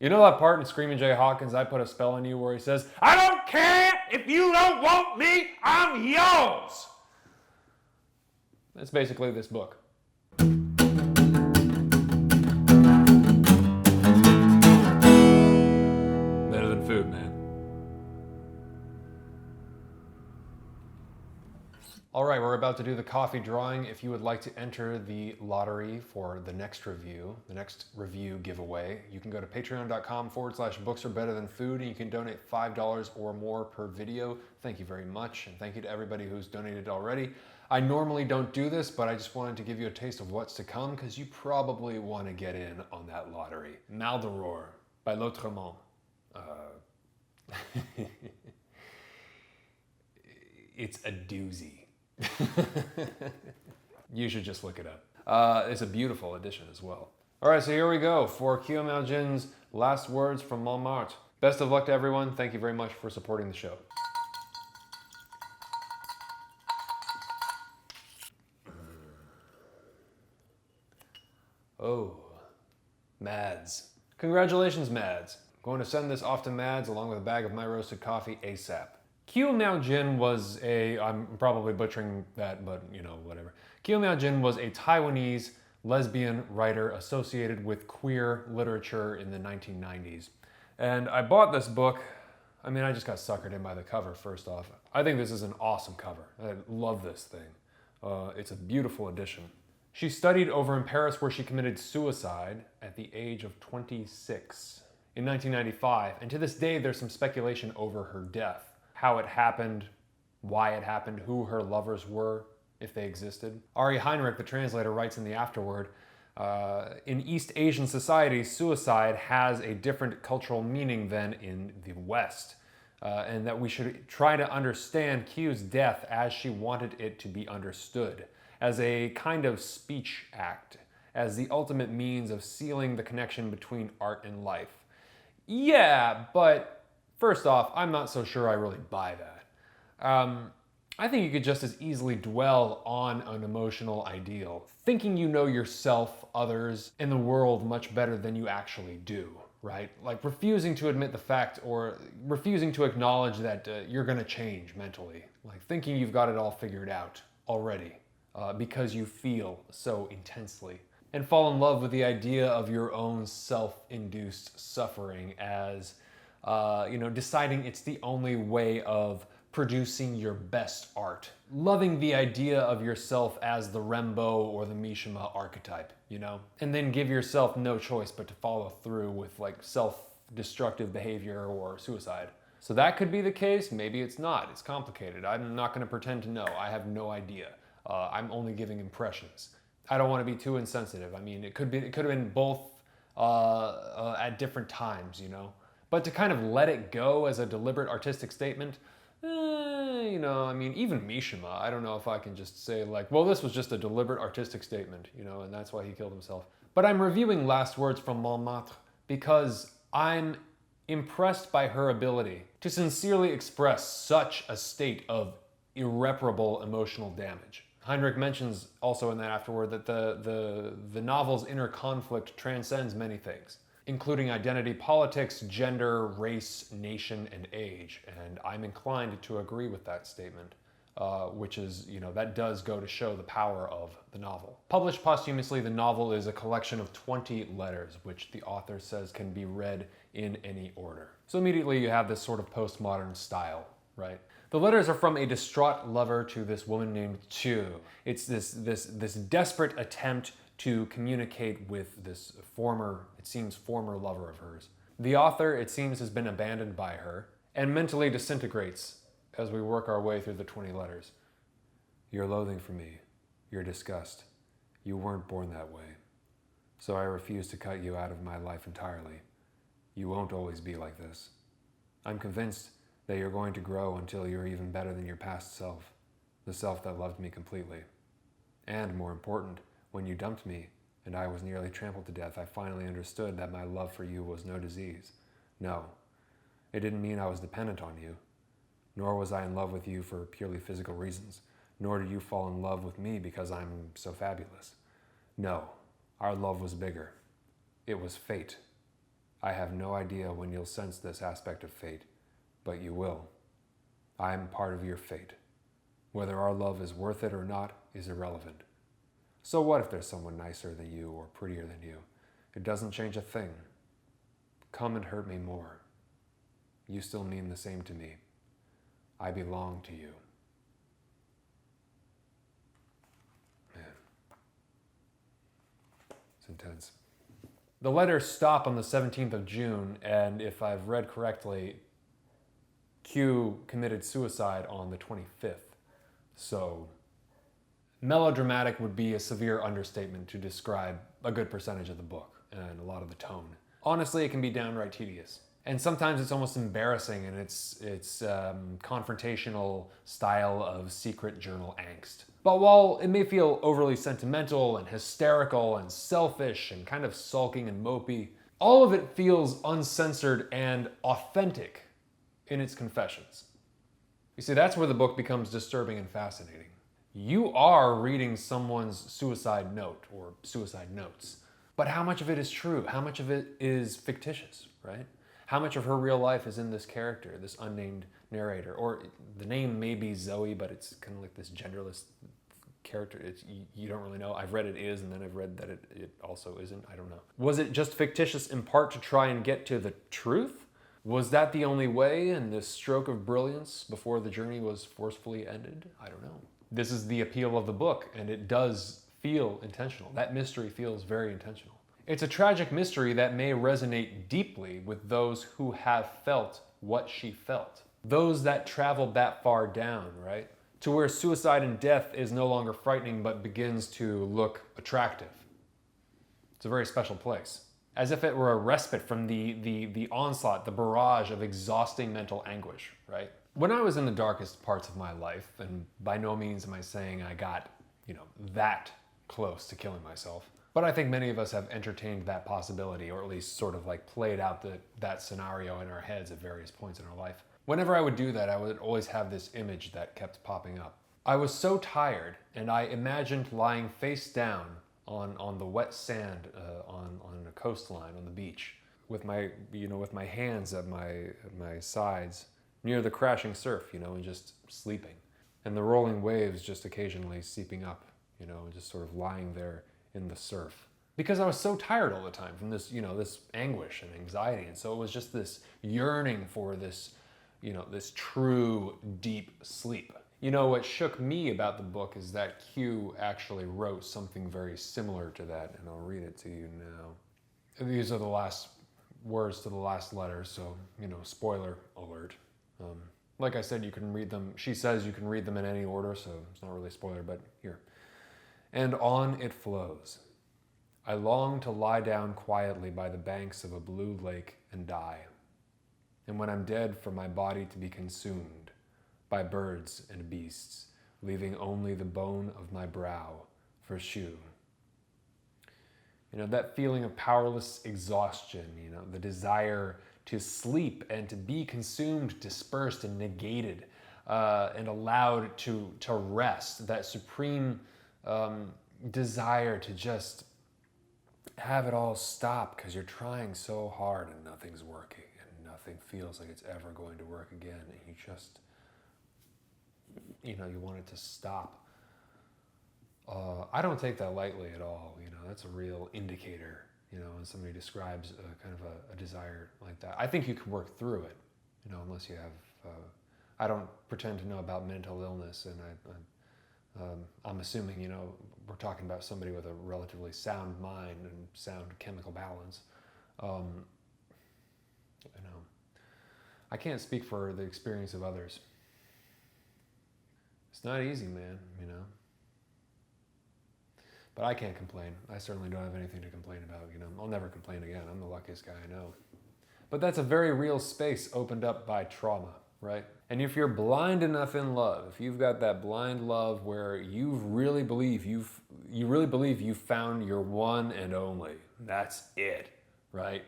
You know that part in Screaming Jay Hawkins, I Put a Spell on You, where he says, I don't care if you don't want me, I'm yours. That's basically this book. Better than food, man. All right, we're about to do the coffee drawing. If you would like to enter the lottery for the next review giveaway, you can go to patreon.com/books are better than food, and you can donate $5 or more per video. Thank you very much, and thank you to everybody who's donated already. I normally don't do this, but I just wanted to give you a taste of what's to come, because you probably want to get in on that lottery. Maldoror by L'Autrement. It's a doozy. You should just look it up. It's a beautiful edition as well. All right, so here we go for Qiu Miaojin's Last Words from Montmartre. Best of luck to everyone. Thank you very much for supporting the show. Oh, Mads. Congratulations, Mads. I'm going to send this off to Mads along with a bag of my roasted coffee ASAP. Qiu Miaojin was I'm probably butchering that, but you know, whatever. Qiu Miaojin was a Taiwanese lesbian writer associated with queer literature in the 1990s. And I bought this book. I mean, I just got suckered in by the cover, first off. I think this is an awesome cover. I love this thing. It's a beautiful edition. She studied over in Paris, where she committed suicide at the age of 26 in 1995. And to this day, there's some speculation over her death. How it happened, why it happened, who her lovers were, if they existed. Ari Heinrich, the translator, writes in the afterword, in East Asian societies, suicide has a different cultural meaning than in the West, and that we should try to understand Qiu's death as she wanted it to be understood, as a kind of speech act, as the ultimate means of sealing the connection between art and life. Yeah, but first off, I'm not so sure I really buy that. I think you could just as easily dwell on an emotional ideal, thinking you know yourself, others, and the world much better than you actually do, right? Like refusing to admit the fact, or refusing to acknowledge that you're gonna change mentally. Like thinking you've got it all figured out already, because you feel so intensely. And fall in love with the idea of your own self-induced suffering as deciding it's the only way of producing your best art. Loving the idea of yourself as the Rimbaud or the Mishima archetype, you know? And then give yourself no choice but to follow through with like self-destructive behavior or suicide. So that could be the case, maybe it's not. It's complicated. I'm not gonna pretend to know. I have no idea. I'm only giving impressions. I don't want to be too insensitive. I mean, it could have been both at different times, you know? But to kind of let it go as a deliberate artistic statement, I mean, even Mishima, I don't know if I can just say like, well, this was just a deliberate artistic statement, you know, and that's why he killed himself. But I'm reviewing Last Words from Montmartre because I'm impressed by her ability to sincerely express such a state of irreparable emotional damage. Heinrich mentions also in that afterword that the novel's inner conflict transcends many things, including identity politics, gender, race, nation, and age. And I'm inclined to agree with that statement, which is, that does go to show the power of the novel. Published posthumously, the novel is a collection of 20 letters, which the author says can be read in any order. So immediately you have this sort of postmodern style, right? The letters are from a distraught lover to this woman named Qiu. It's this desperate attempt to communicate with this former lover of hers. The author, it seems, has been abandoned by her and mentally disintegrates as we work our way through the 20 letters. Your loathing for me, your disgust, you weren't born that way. So I refuse to cut you out of my life entirely. You won't always be like this. I'm convinced that you're going to grow until you're even better than your past self, the self that loved me completely. And more important, when you dumped me and I was nearly trampled to death, I finally understood that my love for you was no disease. No, it didn't mean I was dependent on you, nor was I in love with you for purely physical reasons, nor did you fall in love with me because I'm so fabulous. No, our love was bigger. It was fate. I have no idea when you'll sense this aspect of fate, but you will. I am part of your fate. Whether our love is worth it or not is irrelevant. So what if there's someone nicer than you or prettier than you? It doesn't change a thing. Come and hurt me more. You still mean the same to me. I belong to you. Man. It's intense. The letters stop on the 17th of June, and if I've read correctly, Qiu committed suicide on the 25th. So, melodramatic would be a severe understatement to describe a good percentage of the book and a lot of the tone. Honestly, it can be downright tedious. And sometimes it's almost embarrassing in its confrontational style of secret journal angst. But while it may feel overly sentimental and hysterical and selfish and kind of sulking and mopey, all of it feels uncensored and authentic in its confessions. You see, that's where the book becomes disturbing and fascinating. You are reading someone's suicide note or suicide notes, but how much of it is true? How much of it is fictitious, right? How much of her real life is in this character, this unnamed narrator? Or the name may be Zoe, but it's kind of like this genderless character. You don't really know. I've read it is, and then I've read that it also isn't. I don't know. Was it just fictitious in part to try and get to the truth? Was that the only way in this stroke of brilliance before the journey was forcefully ended? I don't know. This is the appeal of the book, and it does feel intentional. That mystery feels very intentional. It's a tragic mystery that may resonate deeply with those who have felt what she felt. Those that traveled that far down, right? To where suicide and death is no longer frightening but begins to look attractive. It's a very special place. As if it were a respite from the onslaught, the barrage of exhausting mental anguish, right? When I was in the darkest parts of my life, and by no means am I saying I got, that close to killing myself, but I think many of us have entertained that possibility, or at least sort of like played out that scenario in our heads at various points in our life. Whenever I would do that, I would always have this image that kept popping up. I was so tired, and I imagined lying face down on the wet sand on a coastline on the beach, with my hands at my sides near the crashing surf, and just sleeping, and the rolling waves just occasionally seeping up, and just sort of lying there in the surf, because I was so tired all the time from this, this anguish and anxiety. And so it was just this yearning for this, this true deep sleep. What shook me about the book is that Qiu actually wrote something very similar to that, and I'll read it to you now. These are the last words to the last letter, so, spoiler alert. Like I said, you can read them. She says you can read them in any order, so it's not really a spoiler, but here. And on it flows. I long to lie down quietly by the banks of a blue lake and die. And when I'm dead, for my body to be consumed by birds and beasts, leaving only the bone of my brow for Qiu. That feeling of powerless exhaustion, the desire to sleep and to be consumed, dispersed, and negated, and allowed to rest, that supreme desire to just have it all stop because you're trying so hard and nothing's working and nothing feels like it's ever going to work again, and you just, you want it to stop. I don't take that lightly at all. That's a real indicator, when somebody describes kind of a desire like that. I think you can work through it, unless you have, I don't pretend to know about mental illness, and I'm assuming, we're talking about somebody with a relatively sound mind and sound chemical balance. I can't speak for the experience of others. It's not easy, man, But I can't complain. I certainly don't have anything to complain about, I'll never complain again. I'm the luckiest guy I know. But that's a very real space opened up by trauma, right? And if you're blind enough in love, if you've got that blind love where you really believe you've found your one and only, that's it, right?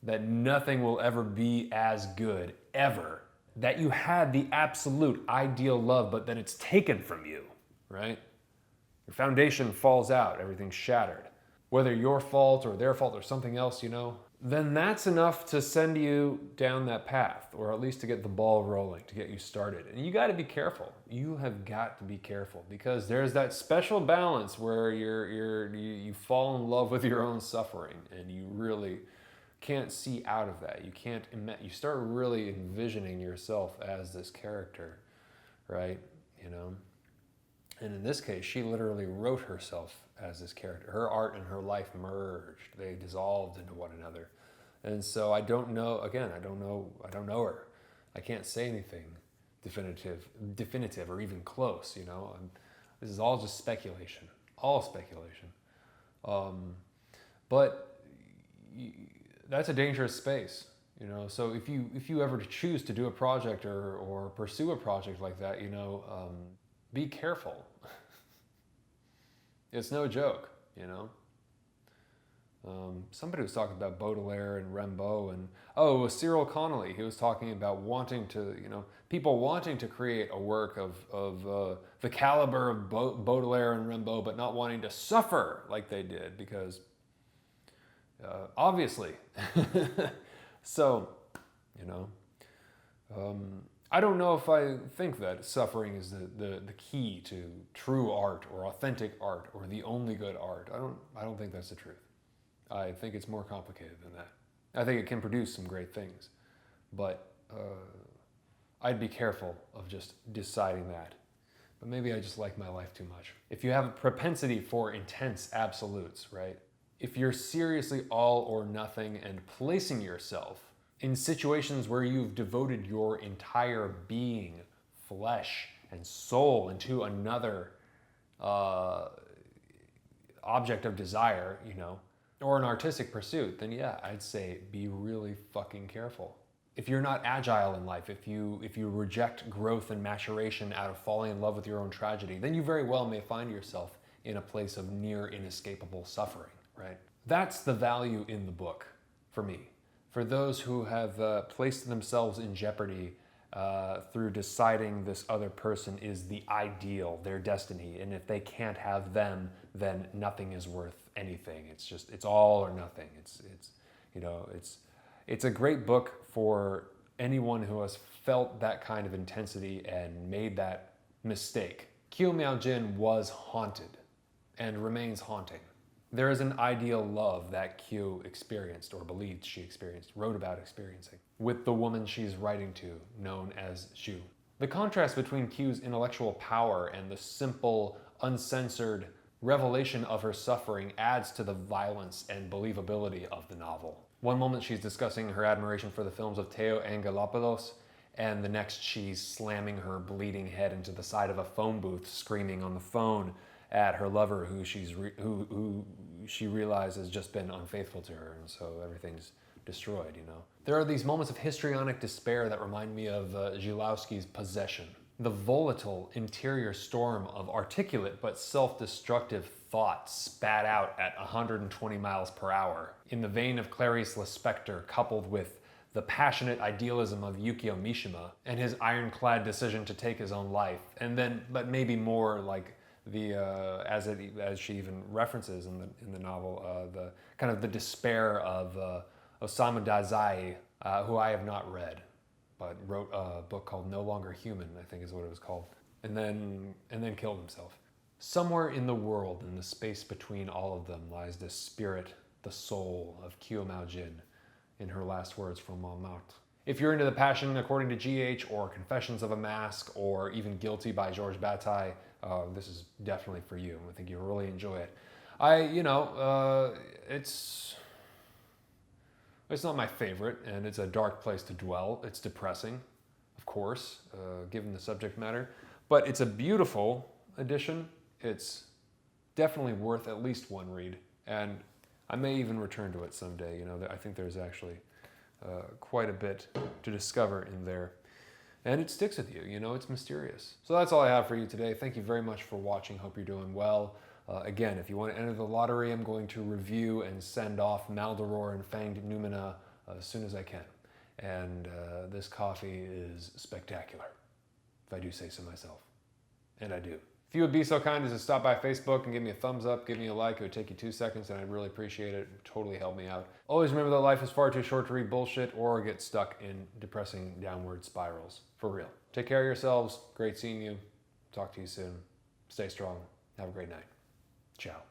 That nothing will ever be as good, ever. That you had the absolute ideal love, but then it's taken from you, right? Your foundation falls out, everything's shattered. Whether your fault or their fault or something else, then that's enough to send you down that path, or at least to get the ball rolling, to get you started. And you got to be careful. You have got to be careful, because there's that special balance where you fall in love with your own suffering, and you really can't see out of that. You start really envisioning yourself as this character, right? You know. And in this case, she literally wrote herself as this character. Her art and her life merged. They dissolved into one another. And so I don't know, again, I don't know her. I can't say anything definitive or even close, you know. This is all just speculation, all speculation. But that's a dangerous space, you know. So if you ever choose to do a project or pursue a project like that, you know, be careful. It's no joke, you know. Somebody was talking about Baudelaire and Rimbaud, and it was Cyril Connolly. He was talking about wanting to, you know, people wanting to create a work of the caliber of Baudelaire and Rimbaud, but not wanting to suffer like they did, because obviously. So, you know. I don't know if I think that suffering is the key to true art or authentic art or the only good art. I don't think that's the truth. I think it's more complicated than that. I think it can produce some great things, but I'd be careful of just deciding that. But maybe I just like my life too much. If you have a propensity for intense absolutes, right? If you're seriously all or nothing and placing yourself in situations where you've devoted your entire being, flesh, and soul into another object of desire, you know, or an artistic pursuit, then yeah, I'd say be really fucking careful. If you're not agile in life, if you reject growth and maturation out of falling in love with your own tragedy, then you very well may find yourself in a place of near inescapable suffering, right? That's the value in the book for me. For those who have placed themselves in jeopardy through deciding this other person is the ideal, their destiny, and if they can't have them, then nothing is worth anything. It's all or nothing. It's a great book for anyone who has felt that kind of intensity and made that mistake. Qiu Miaojin was haunted and remains haunting. There is an ideal love that Qiu experienced, or believed she experienced, wrote about experiencing, with the woman she's writing to, known as Zhu. The contrast between Qiu's intellectual power and the simple, uncensored revelation of her suffering adds to the violence and believability of the novel. One moment she's discussing her admiration for the films of Theo Angelopoulos, and the next she's slamming her bleeding head into the side of a phone booth, screaming on the phone at her lover who she realizes has just been unfaithful to her, and so everything's destroyed, you know. There are these moments of histrionic despair that remind me of Zhilowski's Possession. The volatile interior storm of articulate but self-destructive thought spat out at 120 miles per hour. In the vein of Clarice Lispector, coupled with the passionate idealism of Yukio Mishima and his ironclad decision to take his own life, and then, but maybe more like the as she even references in the novel, the kind of the despair of Osamu Dazai, who I have not read, but wrote a book called No Longer Human, I think is what it was called, and then killed himself. Somewhere in the world, in the space between all of them, lies the spirit, the soul of Qiu Miaojin, in her last words from Montmartre. If you're into The Passion According to G.H., or Confessions of a Mask, or even Guilty by Georges Bataille, this is definitely for you. I think you'll really enjoy it. It's not my favorite, and it's a dark place to dwell. It's depressing, of course, given the subject matter, but it's a beautiful edition. It's definitely worth at least one read, and I may even return to it someday. You know, I think there's actually quite a bit to discover in there. And it sticks with you, you know, it's mysterious. So that's all I have for you today. Thank you very much for watching. Hope you're doing well. Again, if you want to enter the lottery, I'm going to review and send off Maldoror and Fanged Numina as soon as I can. And this coffee is spectacular, if I do say so myself. And I do. If you would be so kind as to stop by Facebook and give me a thumbs up, give me a like, it would take you 2 seconds and I'd really appreciate it. It would totally help me out. Always remember that life is far too short to read bullshit or get stuck in depressing downward spirals. For real. Take care of yourselves. Great seeing you. Talk to you soon. Stay strong. Have a great night. Ciao.